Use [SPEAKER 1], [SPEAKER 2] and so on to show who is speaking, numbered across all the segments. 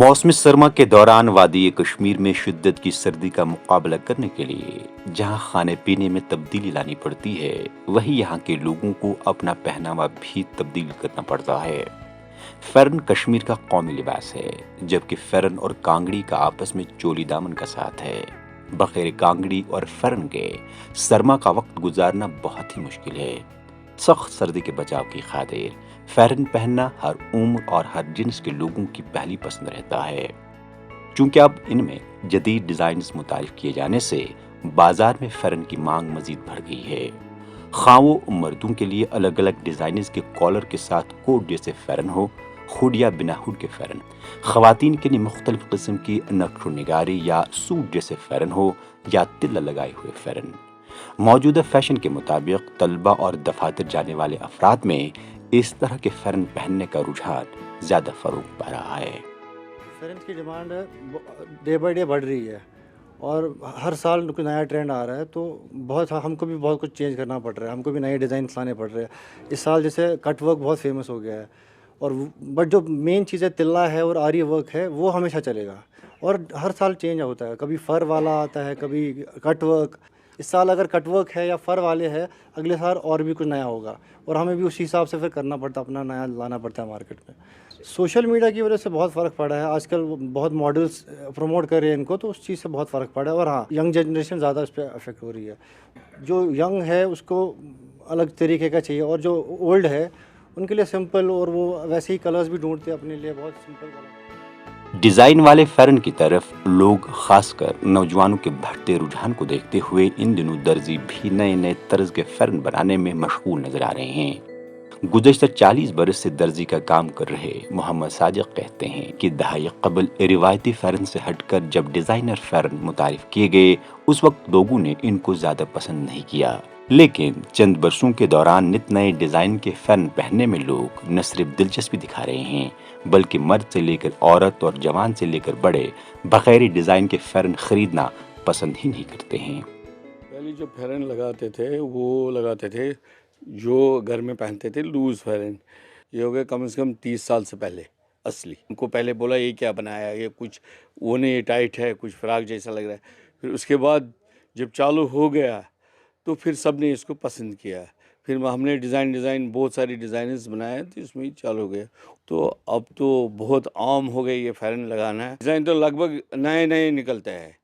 [SPEAKER 1] मौसमी सरमा के दौरान वादी कश्मीर में शिद्दत की सर्दी का मुकाबला करने के लिए जहां खाने पीने में तब्दीली लानी पड़ती है, वहीं यहां के लोगों को अपना पहनावा भी तब्दील करना पड़ता है। फेरन कश्मीर का कौमी लिबास है, जबकि फेरन और कांगड़ी का आपस में चोली दामन का साथ है। बगैर कांगड़ी और फेरन के सरमा का वक्त गुजारना बहुत ही मुश्किल है। सख्त सर्दी के बचाव की खातिर फेरन पहनना हर उम्र और हर जिन्स के लोगों की पहली पसंद रहता है। चूंकि अब इनमें जदीद डिजाइन मुतारिफ किए जाने से बाजार में फेरन की मांग मजीद बढ़ गई है। खां वो मर्दों के लिए अलग अलग डिजाइन के कॉलर के साथ कोट जैसे फेरन हो, हुड या बिना हुड के फेरन, खवातीन के लिए मुख्तलिफ किस्म की नक्शो निगारी या सूट जैसे फेरन हो या तिल्ला लगाए हुए फेरन। मौजूदा फैशन के मुताबिक तलबा और दफातर जाने वाले अफराद में इस तरह के फेरन पहनने का रुझान ज्यादा फरोग पा रहा है।
[SPEAKER 2] फेरन की डिमांड डे बाई डे बढ़ रही है और हर साल कोई नया ट्रेंड आ रहा है, तो हमको भी बहुत कुछ चेंज करना पड़ रहा है, हमको भी नए डिज़ाइन लाने पड़ रहे हैं। इस साल जैसे कट वर्क बहुत फेमस हो गया है, और बट जो मेन चीज़ है तिल्ला है और आरी वर्क है, वो हमेशा चलेगा और हर साल चेंज होता है। कभी फ़र वाला आता है, कभी कट वर्क। इस साल अगर कट वर्क है या फ़र वाले है, अगले साल और भी कुछ नया होगा और हमें भी उसी हिसाब से फिर करना पड़ता है, अपना नया लाना पड़ता है मार्केट में। सोशल मीडिया की वजह से बहुत फ़र्क पड़ा है, आजकल बहुत मॉडल्स प्रमोट कर रहे हैं इनको, तो उस चीज़ से बहुत फ़र्क पड़ा है। और हाँ, यंग जनरेशन ज़्यादा इस पर अफेक्ट हो रही है। जो यंग है उसको अलग तरीके का चाहिए, और जो ओल्ड है उनके लिए सिंपल, और वो वैसे ही कलर्स भी ढूंढते हैं अपने लिए, बहुत सिंपल कलर।
[SPEAKER 1] डिजाइन वाले फेरन की तरफ लोग खासकर नौजवानों के बढ़ते रुझान को देखते हुए इन दिनों दर्जी भी नए नए तर्ज के फेरन बनाने में मशगूल नजर आ रहे हैं। गुज़श्ता 40 बरस से दर्जी का काम कर रहे मोहम्मद साजिद कहते हैं कि दहाई कबल रिवायती फेरन से हटकर जब डिजाइनर फेरन मुतारिफ किए गए, उस वक्त लोगों ने इनको ज्यादा पसंद नहीं किया, लेकिन चंद बरसों के दौरान नित नए डिजाइन के फेरन पहनने में लोग न सिर्फ दिलचस्पी दिखा रहे हैं, बल्कि मर्द से लेकर औरत और जवान से लेकर बड़े बगैर डिजाइन के फेरन खरीदना पसंद ही नहीं करते हैं।
[SPEAKER 3] पहले जो फेरन लगाते थे वो लगाते थे जो घर में पहनते थे लूज फेरन। ये हो गया कम से कम 30 साल से पहले असली। उनको पहले बोला ये क्या बनाया, ये कुछ वो नहीं, ये टाइट है, कुछ फ्राक जैसा लग रहा है। फिर उसके बाद जब चालू हो गया तो फिर सब ने इसको पसंद किया। फिर हमने डिज़ाइन बहुत सारी डिज़ाइनर्स बनाए, तो इसमें ही चालू हो गया। तो अब तो बहुत आम हो गई ये फेरन लगाना है। डिज़ाइन तो लगभग नए नए निकलते हैं,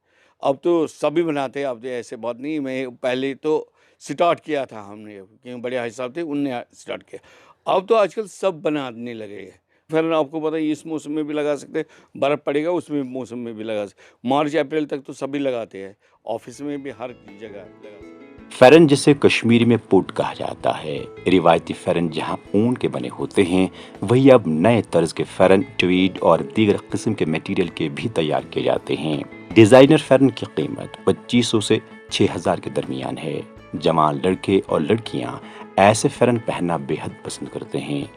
[SPEAKER 3] अब तो सभी बनाते हैं। अब तो ऐसे बहुत नहीं, मैं पहले तो स्टार्ट किया था हमने, क्योंकि बड़े भाई साहब थे उनने स्टार्ट किया। अब तो आजकल सब बनाने लगे हैं। फेरन आपको पता है इस मौसम में भी लगा सकते हैं, बर्फ़ पड़ेगा उसमें मौसम में भी लगा सकते। मार्च अप्रैल तक तो सभी लगाते हैं, ऑफिस में भी हर जगह लगा सकते हैं।
[SPEAKER 1] फेरन जिसे कश्मीरी में पोट कहा जाता है, रिवायती फेरन जहां ऊन के बने होते हैं, वही अब नए तर्ज के फेरन ट्वीड और दीगर किस्म के मटेरियल के भी तैयार किए जाते हैं। डिजाइनर फेरन की कीमत 2500 से 6000 के दरमियान है। जवान लड़के और लड़कियां ऐसे फेरन पहनना बेहद पसंद करते हैं,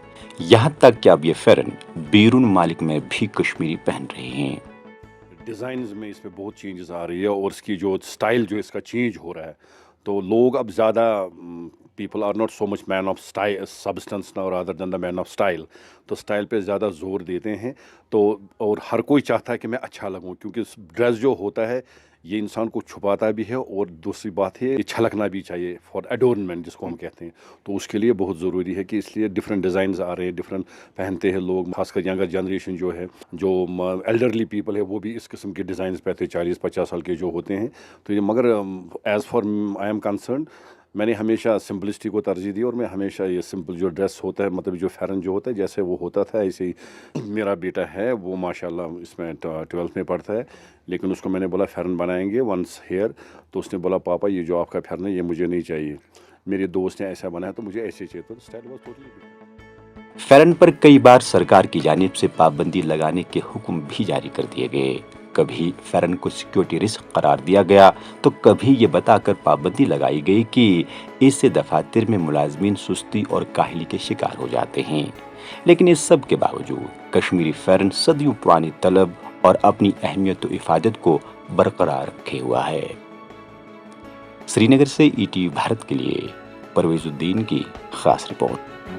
[SPEAKER 1] यहाँ तक कि अब ये फेरन बैरून मालिक में भी कश्मीरी पहन रहे हैं।
[SPEAKER 4] डिज़ाइंस में इसमें बहुत चेंजेस आ रही है, और इसकी जो स्टाइल जो इसका चेंज हो रहा है, तो लोग अब ज़्यादा people are not so much man of style substance now rather than the man of style. तो स्टाइल पे ज़्यादा जोर देते हैं। तो और हर कोई चाहता है कि मैं अच्छा लगूं, क्योंकि ड्रेस जो होता है ये इंसान को छुपाता भी है, और दूसरी बात है ये छलकना भी चाहिए फॉर एडोर्नमेंट जिसको हम कहते हैं। तो उसके लिए बहुत ज़रूरी है कि इसलिए डिफरेंट डिज़ाइंस आ रहे हैं, डिफरेंट पहनते हैं लोग। खासकर यंगर जनरेशन जो है, जो एल्डरली पीपल है, वो भी इस किस्म के डिज़ाइंस पहनते हैं, 40-50 साल के जो होते हैं। तो ये मगर as for I am concern, मैंने हमेशा सिंपलिसिटी को तरजीह दी, और मैं हमेशा ये सिंपल जो ड्रेस होता है, मतलब जो फेरन जो होता है जैसे वो होता था ऐसे ही। मेरा बेटा है वो माशाल्लाह इसमें 12th में पढ़ता है, लेकिन उसको मैंने बोला फेरन बनाएंगे वंस हेयर, तो उसने बोला पापा ये जो आपका फेरन है ये मुझे नहीं चाहिए, मेरे दोस्त ने ऐसा बनाया तो मुझे ऐसे चाहिए। तो स्टाइल वाज टोटली।
[SPEAKER 1] फेरन पर कई बार सरकार की जानिब से पाबंदी लगाने के हुक्म भी जारी कर दिए गए। कभी फेरन को सिक्योरिटी रिस्क करार दिया गया, तो कभी ये बताकर पाबंदी लगाई गई कि इससे दफातर में मुलाजमीन सुस्ती और काहली के शिकार हो जाते हैं। लेकिन इस सब के बावजूद कश्मीरी फेरन सदियों पुरानी तलब और अपनी अहमियत और इफादत को बरकरार रखे हुआ है। श्रीनगर से ईटीवी भारत के लिए परवेजुद्दीन की खास रिपोर्ट।